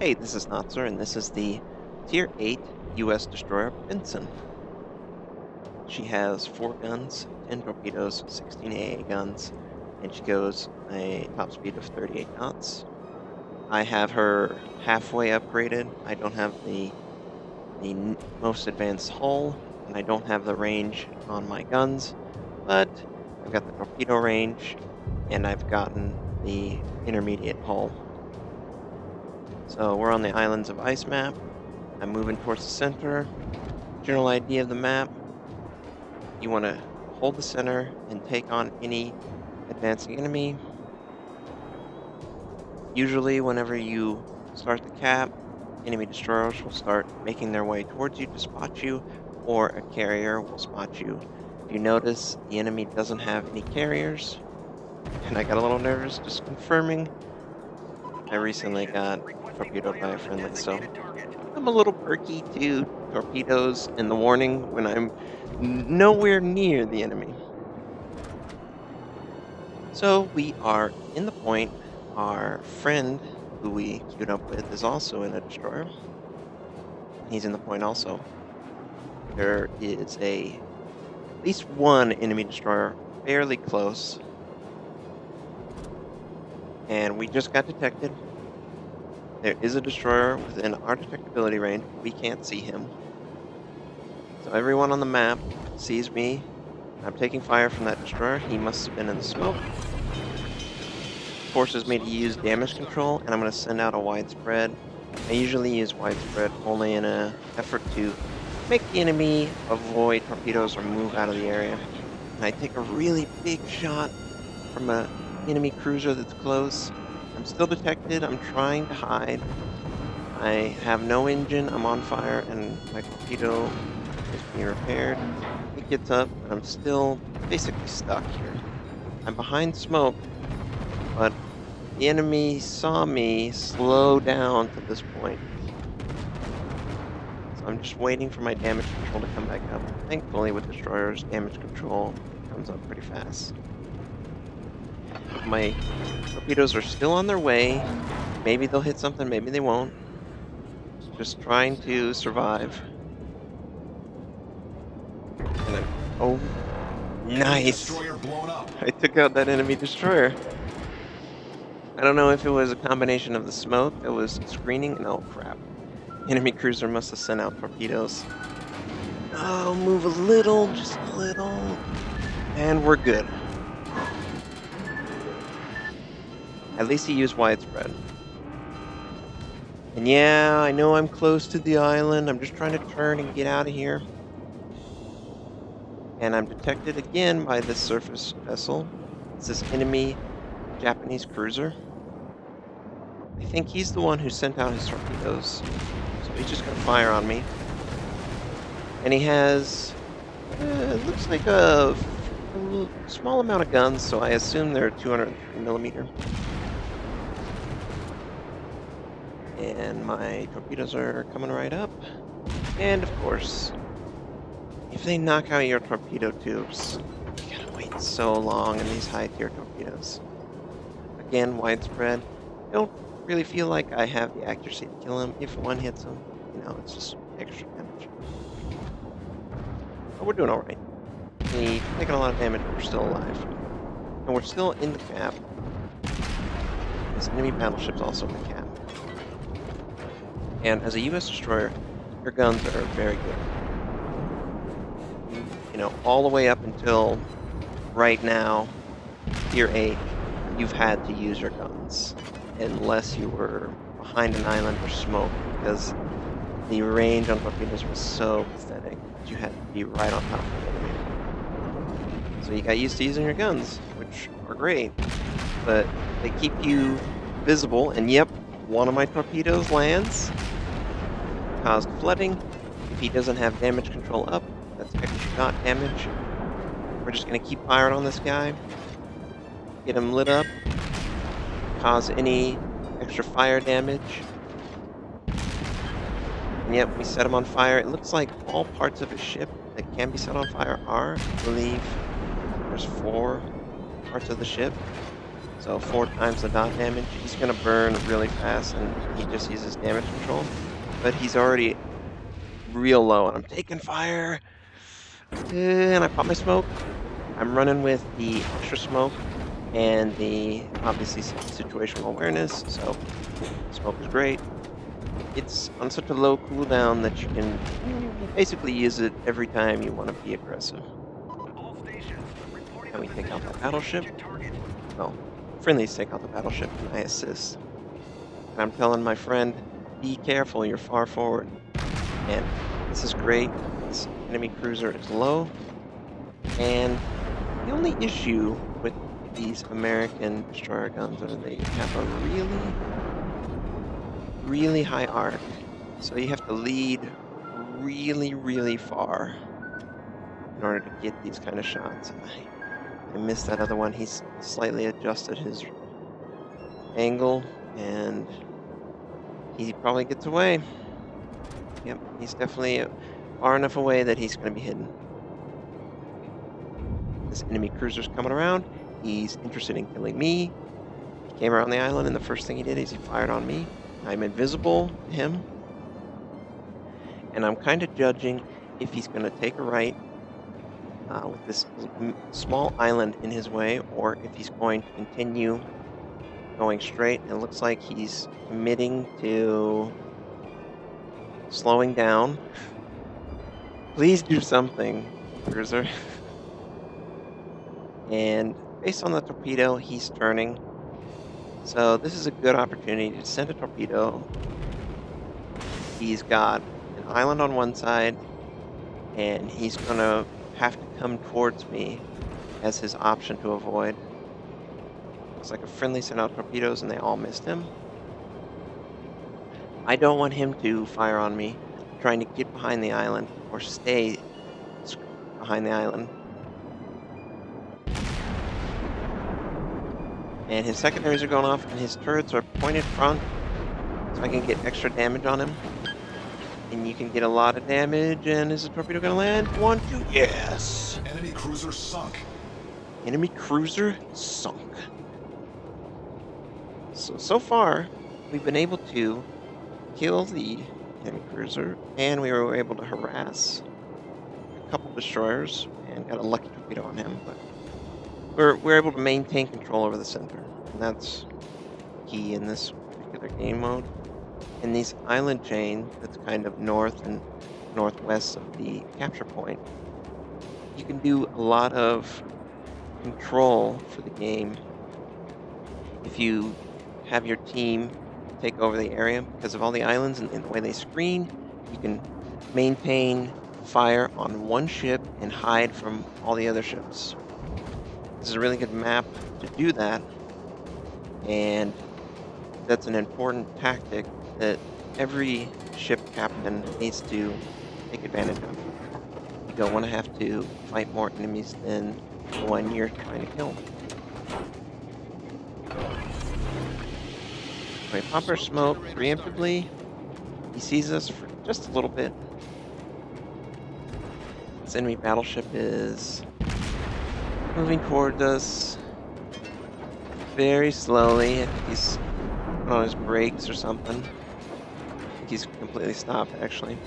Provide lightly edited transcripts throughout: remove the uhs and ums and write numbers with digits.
Hey, this is Notser, and this is the Tier 8 U.S. destroyer Benson. She has 4 guns, 10 torpedoes, 16 AA guns, and she goes a top speed of 38 knots. I have her halfway upgraded. I don't have the most advanced hull, and I don't have the range on my guns, but I've got the torpedo range, and I've gotten the intermediate hull. So we're on the Islands of Ice map. I'm moving towards the center. General idea of the map: you want to hold the center and take on any advancing enemy. Usually whenever you start the cap, enemy destroyers will start making their way towards you to spot you, or a carrier will spot you. If you notice, the enemy doesn't have any carriers, and I got a little nervous just confirming. I recently got torpedoed by a friendly, so I'm a little perky to torpedoes and the warning when I'm nowhere near the enemy. So we are in the point. Our friend, who we queued up with, is also in a destroyer. He's in the point also. There is at least one enemy destroyer fairly close. And we just got detected. There is a destroyer within our detectability range. We can't see him. So everyone on the map sees me. I'm taking fire from that destroyer. He must have been in the smoke. Forces me to use damage control, and I'm going to send out a widespread. I usually use widespread only in an effort to make the enemy avoid torpedoes or move out of the area. And I take a really big shot from an enemy cruiser that's close. I'm still detected. I'm trying to hide. I have no engine. I'm on fire, and my torpedo is being repaired. It gets up, and I'm still basically stuck here. I'm behind smoke, but the enemy saw me slow down to this point. So I'm just waiting for my damage control to come back up. Thankfully, with destroyers, damage control comes up pretty fast. My torpedoes are still on their way. Maybe they'll hit something, maybe they won't. Just trying to survive. And oh, nice! I took out that enemy destroyer. I don't know if it was a combination of the smoke that was screening. No, crap. Enemy cruiser must have sent out torpedoes. Oh, move a little, just a little. And we're good. At least he used widespread. And yeah, I know I'm close to the island. I'm just trying to turn and get out of here. And I'm detected again by this surface vessel. It's this enemy Japanese cruiser. I think he's the one who sent out his torpedoes. So he's just gonna fire on me. And he has, it looks like a small amount of guns, so I assume they're 203mm. And my torpedoes are coming right up. And of course, if they knock out your torpedo tubes, you gotta wait so long in these high-tier torpedoes. Again, widespread. I don't really feel like I have the accuracy to kill him. If one hits him, you know, it's just extra damage. But we're doing alright. We've taken a lot of damage, but we're still alive. And we're still in the cap. This enemy battleship's also in the cap. And as a U.S. destroyer, your guns are very good. You know, all the way up until right now, Tier 8, you've had to use your guns. Unless you were behind an island or smoke, because the range on torpedoes was so pathetic that you had to be right on top of the enemy. So you got used to using your guns, which are great, but they keep you visible, and yep, one of my torpedoes lands, caused flooding. If he doesn't have damage control up, that's extra dot damage. We're just going to keep firing on this guy, get him lit up, cause any extra fire damage. And yep, we set him on fire. It looks like all parts of his ship that can be set on fire are. I believe there's 4 parts of the ship. So 4 times the dot damage. He's gonna burn really fast, and he just uses damage control. But he's already real low, and I'm taking fire. And I pop my smoke. I'm running with the extra smoke and the obviously situational awareness. So smoke is great. It's on such a low cooldown that you can basically use it every time you want to be aggressive. And we take out that battleship. Well, friendlies take out the battleship, and I assist. And I'm telling my friend, be careful, you're far forward. And this is great. This enemy cruiser is low. And the only issue with these American destroyer guns are they have a really high arc. So you have to lead really far in order to get these kind of shots. I missed that other one. He's slightly adjusted his angle, and he probably gets away. Yep, he's definitely far enough away that he's going to be hidden. This enemy cruiser's coming around. He's interested in killing me. He came around the island, and the first thing he did is he fired on me. I'm invisible to him, and I'm kind of judging if he's going to take a right with this small island in his way, or if he's going to continue going straight. It looks like he's committing to slowing down. Please do something, cruiser. And based on the torpedo, he's turning. So this is a good opportunity to send a torpedo. He's got an island on one side, and he's going to have to come towards me as his option to avoid. Looks like a friendly sent out torpedoes, and they all missed him. I don't want him to fire on me. I'm trying to get behind the island, or stay behind the island. And his secondaries are going off, and his turrets are pointed front, so I can get extra damage on him. And you can get a lot of damage, and is the torpedo going to land? 1, 2, yes! Enemy cruiser sunk. Enemy cruiser sunk. So far, we've been able to kill the enemy cruiser, and we were able to harass a couple destroyers, and got a lucky torpedo on him, but we're able to maintain control over the center, and that's key in this particular game mode. In these island chain that's kind of north and northwest of the capture point, you can do a lot of control for the game if you have your team take over the area. Because of all the islands and the way they screen, you can maintain fire on one ship and hide from all the other ships. This is a really good map to do that, and that's an important tactic that every ship captain needs to take advantage of. You don't want to have to fight more enemies than the one you're trying to kill. We pop our smoke preemptively. He sees us for just a little bit. This enemy battleship is moving towards us very slowly. I think he's on his brakes or something. I think he's completely stopped, actually.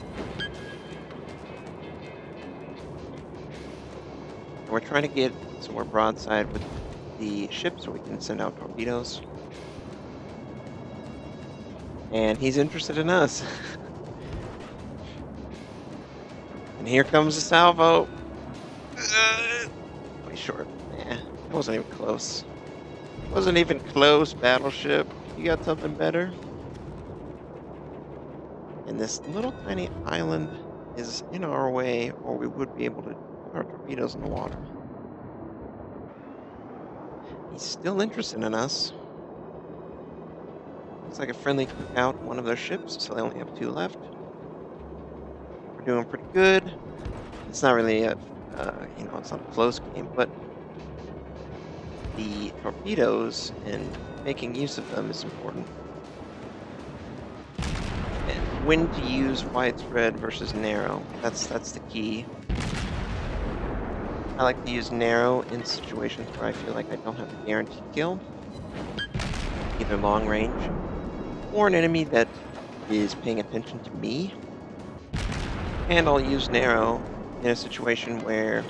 And we're trying to get some more broadside with the ship so we can send out torpedoes. And he's interested in us. And here comes the salvo. Way short. Nah, it wasn't even close. Wasn't even close, battleship. You got something better? And this little tiny island is in our way, or we would be able to put our torpedoes in the water. He's still interested in us. Looks like a friendly took out one of their ships, so they only have 2 left. We're doing pretty good. It's not really a, it's not a close game, but the torpedoes and making use of them is important. And when to use widespread versus narrow, that's the key. I like to use narrow in situations where I feel like I don't have a guaranteed kill. either long range or an enemy that is paying attention to me. And I'll use narrow in a situation where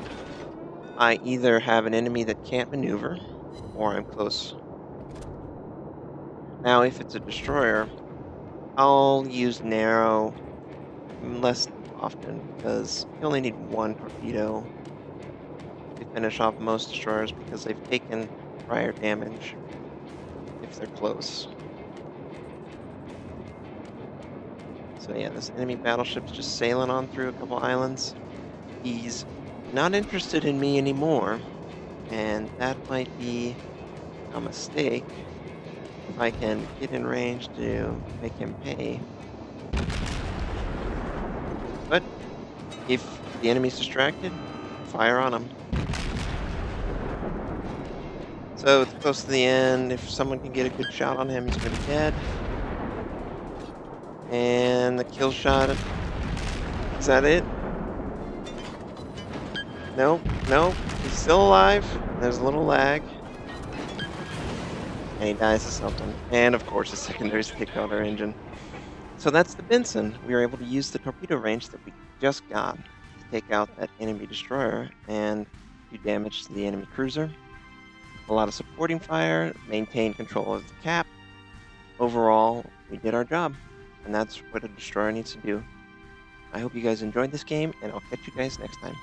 I either have an enemy that can't maneuver or I'm close. Now, if it's a destroyer, I'll use narrow less often because you only need one torpedo to finish off most destroyers because they've taken prior damage if they're close. So yeah, this enemy battleship's just sailing on through a couple islands. He's not interested in me anymore, and that might be a mistake if I can get in range to make him pay. But if the enemy's distracted, fire on him. So it's close to the end. If someone can get a good shot on him, he's going to be dead. And the kill shot. Is that it? Nope, nope. He's still alive. There's a little lag. And he dies to something. And of course, the secondaries take out our engine. So that's the Benson. We were able to use the torpedo range that we just got to take out that enemy destroyer and do damage to the enemy cruiser. A lot of supporting fire, maintain control of the cap. Overall, we did our job. And that's what a destroyer needs to do. I hope you guys enjoyed this game, and I'll catch you guys next time.